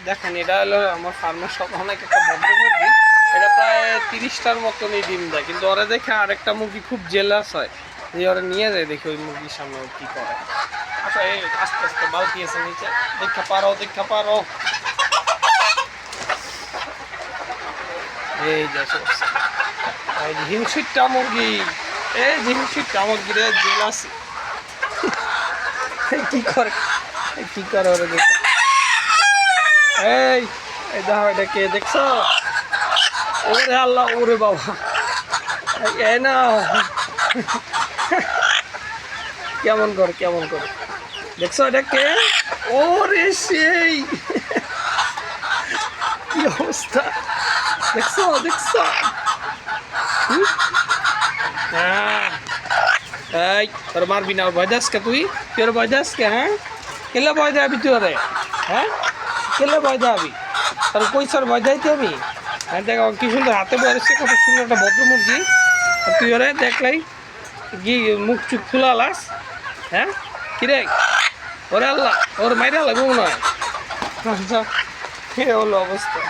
দেখেন এটা হলো আমার ফার্মের সব অনেক একটা ভদ্র মুরগি। এটা প্রায় 30টার মতনই ডিম দেয়, কিন্তু ওরা দেখে আরেকটা মুরগি খুব জেলাস হয়, যে ওরা নিয়ে যায় দেখে ওই মুরগির সামনে ও কী করে। আচ্ছা এই আস্তে আস্তে বালতি আছে নিচে, দেখা পারো দেখা পারো। এই যে এই যে হিংসুটটা মুরগি, এই যে হিংসুটটা মুরগি রে জেলাস কি করে, কি করে ওরা দেখে। এই এই দেখো এটা কে দেখছো? ওরে আল্লাহ, ওরে বাবা, এ না কেমন করে কেমন করে দেখছো এটা কে? ওরে সেই কি অবস্থা, দেখছো দেখছো? হ্যাঁ এই তোর মারবি না, ভয় দাস কে তুই? তোর ভয় দাস কে? হ্যাঁ কেলে ভয় দেবি তুই ওরে? হ্যাঁ কেলে ভয় দেবি? তোর কই সর ভয় দেয়তে আমি? হ্যাঁ দেখ কি সুন্দর হাতে বসে, কত সুন্দর একটা ভদ্র মুরগি, তুই ওরে দেখলাই কি মুখ চুখ ফুলালাস? হ্যাঁ কিরে ওরে আল্লাহ, ওর মাইরা লাগবো মনে হয়। কে হলো অবস্থা।